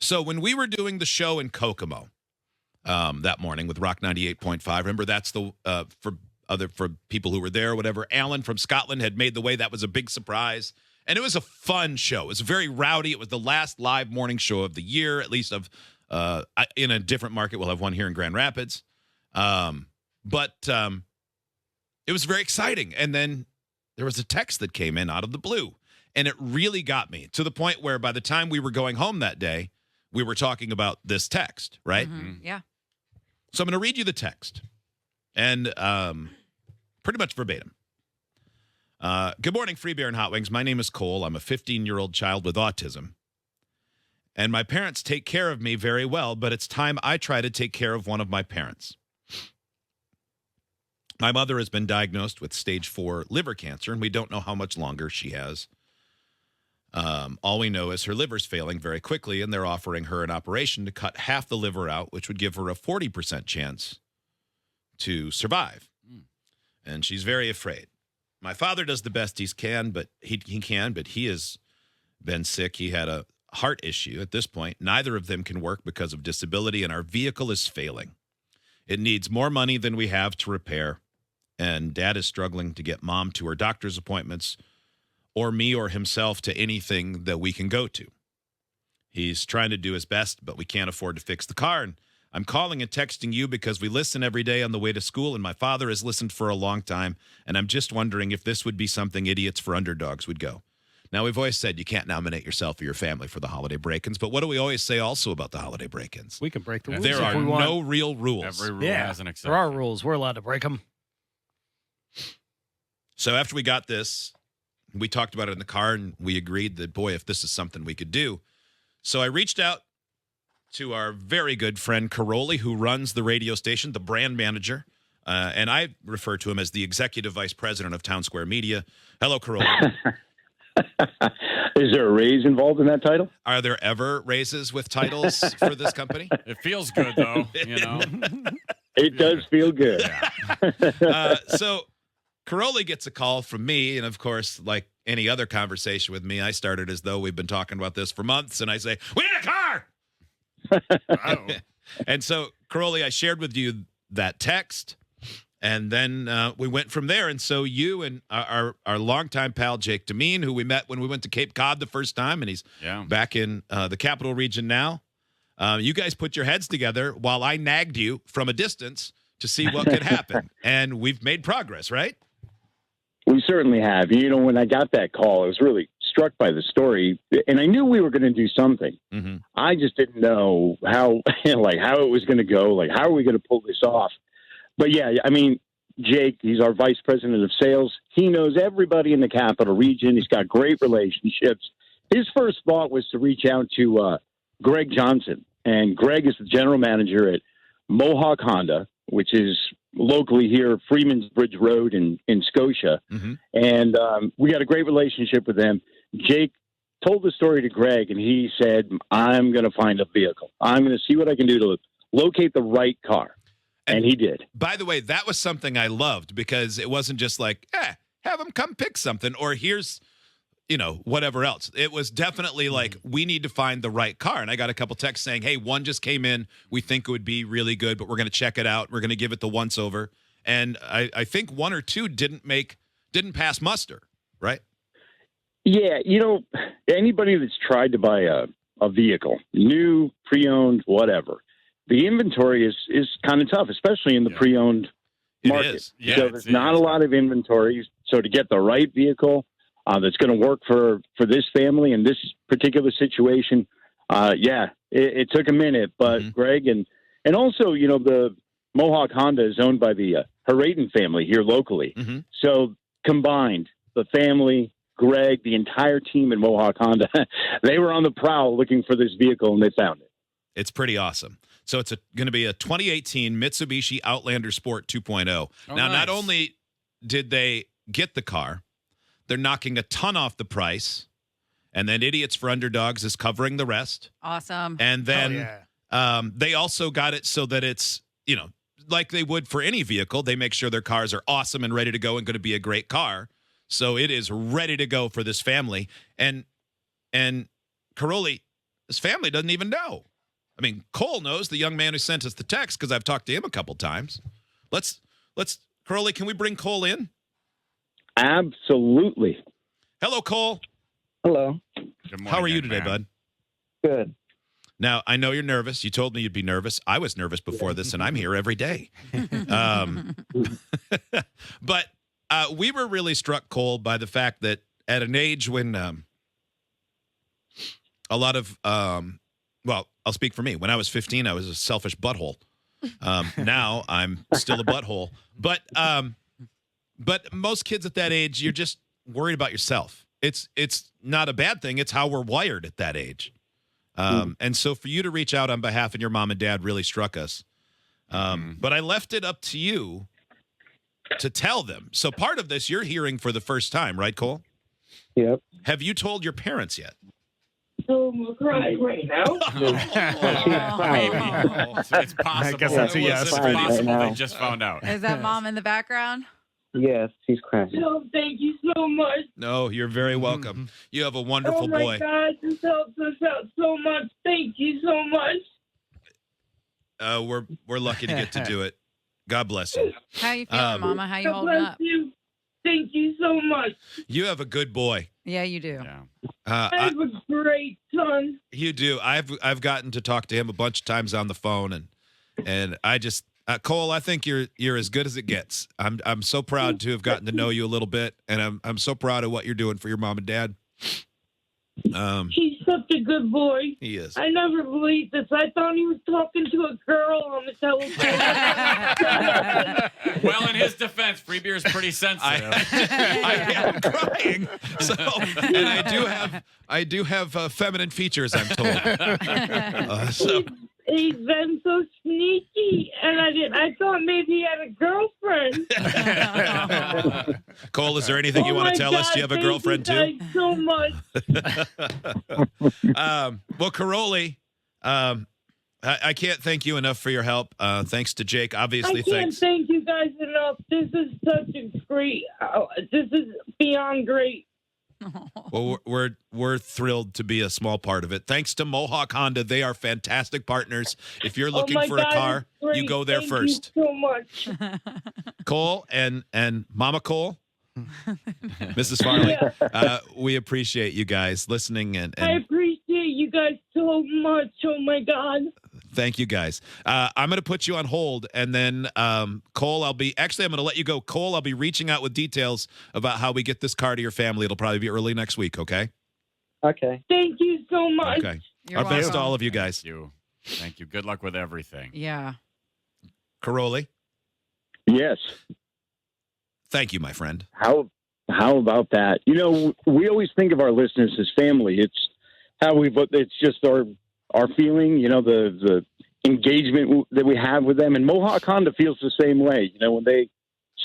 So when we were doing the show in Kokomo that morning with Rock 98.5, remember that's the for people who were there or whatever, Alan from Scotland had made the way. That was a big surprise. And it was a fun show. It was very rowdy. It was the last live morning show of the year, at least of in a different market. We'll have one here in Grand Rapids. But it was very exciting. And then there was a text that came in out of the blue. And it really got me to the point where by the time we were going home that day, we were talking about this text, right? Mm-hmm. Yeah. So I'm going to read you the text. And pretty much verbatim. Good morning, Free Beer and Hot Wings. My name is Cole. I'm a 15-year-old child with autism. And my parents take care of me very well, but it's time I try to take care of one of my parents. My mother has been diagnosed with stage 4 liver cancer, and we don't know how much longer she has. All we know is her liver's failing very quickly, and they're offering her an operation to cut half the liver out, which would give her a 40% chance to survive. And she's very afraid. My father does the best he can, but he has been sick. He had a heart issue at this point. Neither of them can work because of disability, and our vehicle is failing. It needs more money than we have to repair, and Dad is struggling to get Mom to her doctor's appointments or me or himself to anything that we can go to. He's trying to do his best, but we can't afford to fix the car, and I'm calling and texting you because we listen every day on the way to school, and my father has listened for a long time, and I'm just wondering if this would be something Idiots for Underdogs would go. Now, we've always said you can't nominate yourself or your family for the holiday break-ins, but what do we always say also about the holiday break-ins? We can break the rules There if are we want. no real rules. Every rule has an exception. There are rules. We're allowed to break them. So after we got this, we talked about it in the car, and we agreed that, boy, if this is something we could do. So I reached out to our very good friend Karolyi, who runs the radio station, the brand manager, and I refer to him as the executive vice president of Town Square Media. Hello, Karolyi. Is there a raise involved in that title? Are there ever raises with titles for this company? It feels good, though, you know. It does feel good. Yeah. So Karolyi gets a call from me, and of course, like any other conversation with me, I started as though we've been talking about this for months, and I say, we need a car! And so, Karolyi, I shared with you that text, and then we went from there. And so you and our longtime pal, Jake Demeen, who we met when we went to Cape Cod the first time, and he's back in the capital region now, you guys put your heads together while I nagged you from a distance to see what could happen. And we've made progress, right? We certainly have. You know, when I got that call, I was really struck by the story, and I knew we were going to do something. Mm-hmm. I just didn't know how, like, how it was going to go. Like, how are we going to pull this off? But yeah, I mean, Jake, he's our vice president of sales. He knows everybody in the capital region. He's got great relationships. His first thought was to reach out to Greg Johnson, and Greg is the general manager at Mohawk Honda, which is locally here, Freeman's Bridge Road in Scotia. Mm-hmm. And we got a great relationship with them. Jake told the story to Greg, and he said, I'm going to find a vehicle. I'm going to see what I can do to locate the right car. And he did. By the way, that was something I loved, because it wasn't just like, have them come pick something, or here's, whatever else. It was definitely like, we need to find the right car. And I got a couple texts saying, hey, one just came in. We think it would be really good, but we're going to check it out. We're going to give it the once over. And I think one or two didn't pass muster, right? Yeah. Anybody that's tried to buy a vehicle, new, pre-owned, whatever, the inventory is kind of tough, especially in the pre-owned market. It is. Yeah, so there's not a lot of inventory. So to get the right vehicle that's going to work for this family in this particular situation, it took a minute. But Greg and also, the Mohawk Honda is owned by the Harayton family here locally. Mm-hmm. So combined, the family, Greg, the entire team at Mohawk Honda, they were on the prowl looking for this vehicle, and they found it. It's pretty awesome. So it's going to be a 2018 Mitsubishi Outlander Sport 2.0. Now, nice. Not only did they get the car, they're knocking a ton off the price, and then Idiots for Underdogs is covering the rest. Awesome. And then they also got it so that it's, like they would for any vehicle, they make sure their cars are awesome and ready to go and going to be a great car. So it is ready to go for this family. And Karolyi, His family doesn't even know. I mean, Cole knows, the young man who sent us the text, because I've talked to him a couple times. Let's Karolyi, can we bring Cole in? Absolutely. Hello, Cole. Hello. Good morning, How are you young today, man. bud? Good. Now, I know you're nervous. You told me you'd be nervous. I was nervous before this, and I'm here every day. But we were really struck, Cole, by the fact that at an age when a lot of, well, I'll speak for me. When I was 15, I was a selfish butthole. Now I'm still a butthole. But most kids at that age, you're just worried about yourself. It's not a bad thing. It's how we're wired at that age. And so for you to reach out on behalf of your mom and dad really struck us. But I left it up to you to tell them. So part of this you're hearing for the first time, right, Cole? Yep. Have you told your parents yet? So I'm crying right now. It's possible. I guess that's a yes. It's Fine possible right they now. just found out. Is that mom in the background? Yes, he's crying. So thank you so much. No, you're very welcome. You have a wonderful Oh my boy. God, this helps us out so much. Thank you so much. We're lucky to get to do it. God bless you. How you feeling, Mama? How you God holding bless up? you. Thank you so much. You have a good boy. Yeah, you do. Yeah. I have a great son. You do. I've gotten to talk to him a bunch of times on the phone, and I just Cole, I think you're as good as it gets. I'm so proud to have gotten to know you a little bit, and I'm so proud of what you're doing for your mom and dad. He's such a good boy. He is. I never believed this. I thought he was talking to a girl on the telephone. Well, in his defense, free beer is pretty sensitive. I am crying. So, and I do have feminine features, I'm told. So He's been so sneaky, and I thought maybe he had a girlfriend. Cole, is there anything you Oh want my to tell us? Do you have a God, girlfriend too? thank you guys so much. Well, Karolyi, I can't thank you enough for your help. Thanks to Jake, obviously. I can't Thanks. thank you guys enough. This is such a great. This is beyond great. Well, we're thrilled to be a small part of it. Thanks to Mohawk Honda, they are fantastic partners. If you're looking oh my for God, a car, it's great. you go there Thank first. You so much. Cole and Mama Cole, Mrs. Farley, Yeah. we appreciate you guys listening and I appreciate you guys so much. Oh my God. thank you guys. I'm going to put you on hold, and then Cole, I'm going to let you go. Cole, I'll be reaching out with details about how we get this car to your family. It'll probably be early next week, okay? Okay. Thank you so much. Okay. You're Our best to welcome. all of you guys. Thank you. Good luck with everything. Yeah. Karolyi, Yes. thank you, my friend. How about that? You know, we always think of our listeners as family. It's just our feeling, you know, the engagement that we have with them. And Mohawk Honda feels the same way. You know, when they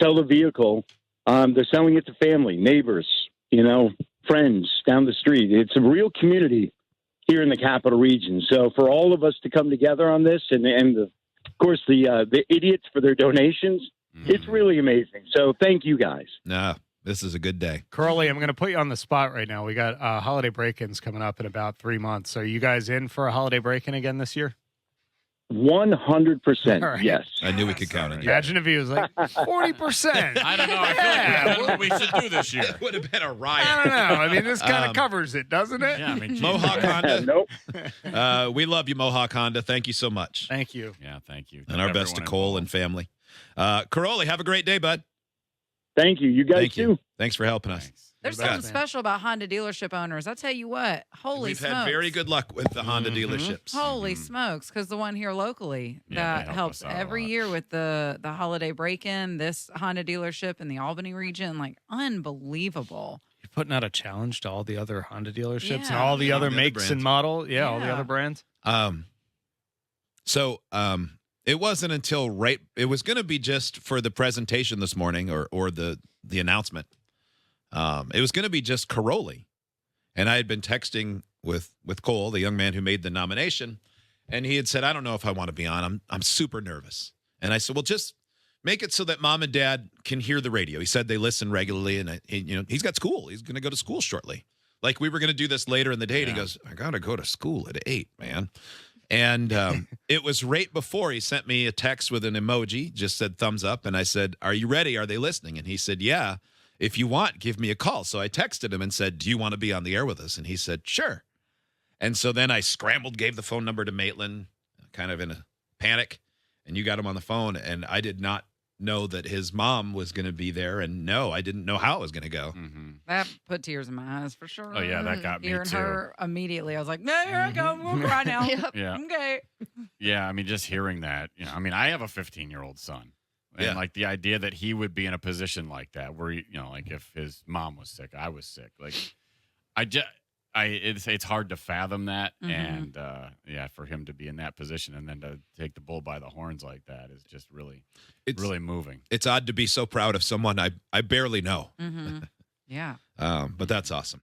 sell a vehicle, they're selling it to family, neighbors, you know, friends down the street. It's a real community here in the capital region. So for all of us to come together on this, and of course the idiots for their donations, it's really amazing. So thank you guys. Nah, this is a good day. Karolyi, I'm going to put you on the spot right now. We got holiday break-ins coming up in about 3 months. Are you guys in for a holiday break-in again this year? 100%. All right. Yes. I knew we could count on you. Imagine if he was like 40%. I don't know. I feel like that's what we should do this year. It would have been a I riot. don't know. I mean, this kind of covers it, doesn't it? Yeah, I mean, geez. Mohawk Honda, Nope. we love you, Mohawk Honda. Thank you so much. Thank you. Yeah, thank you. And our best to Cole and family. Karolyi, have a great day, bud. Thank you. You guys Thank too. you. Thanks for helping us. Thanks. There's You're the something best. special about Honda dealership owners. I'll tell you what. Holy We've smokes. had very good luck with the Honda Mhm. dealerships. Holy smokes, because the one here locally Yeah, that they help helps us out a every lot. year with the holiday break-in, this Honda dealership in the Albany region, like unbelievable. You're putting out a challenge to all the other Honda dealerships and Yeah. all the Yeah, other all the other makes and brands. model. Yeah, all the Yeah. other brands. So it wasn't until it was going to be just for the presentation this morning or the announcement. It was going to be just Karolyi. And I had been texting with Cole, the young man who made the nomination, and he had said, I don't know if I want to be on. I'm super nervous. And I said, well, just make it so that mom and dad can hear the radio. He said they listen regularly, and he's got school. He's going to go to school shortly. Like we were going to do this later in the day. And he Yeah. goes, I got to go to school at 8, man. And it was right before he sent me a text with an emoji, just said thumbs up. And I said, are you ready? Are they listening? And he said, yeah. If you want, give me a call. So I texted him and said, do you want to be on the air with us? And he said, sure. And so then I scrambled, gave the phone number to Maitland, kind of in a panic. And you got him on the phone. And I did not know that his mom was going to be there. And no, I didn't know how it was going to go. Mm-hmm. That put tears in my eyes for sure. Oh, yeah, that got me, Hearing too. her immediately, I was like, no, here I go. We'll cry now. Yep. Yeah. Okay. Yeah, I mean, just hearing that, I mean, I have a 15-year-old son. And, Yeah. like, the idea that he would be in a position like that where, like, if his mom was sick, I was sick. Like, it's hard to fathom that. Mhm. And, for him to be in that position and then to take the bull by the horns like that is just really, really moving. It's odd to be so proud of someone I barely know. Mm-hmm. Yeah. But that's awesome.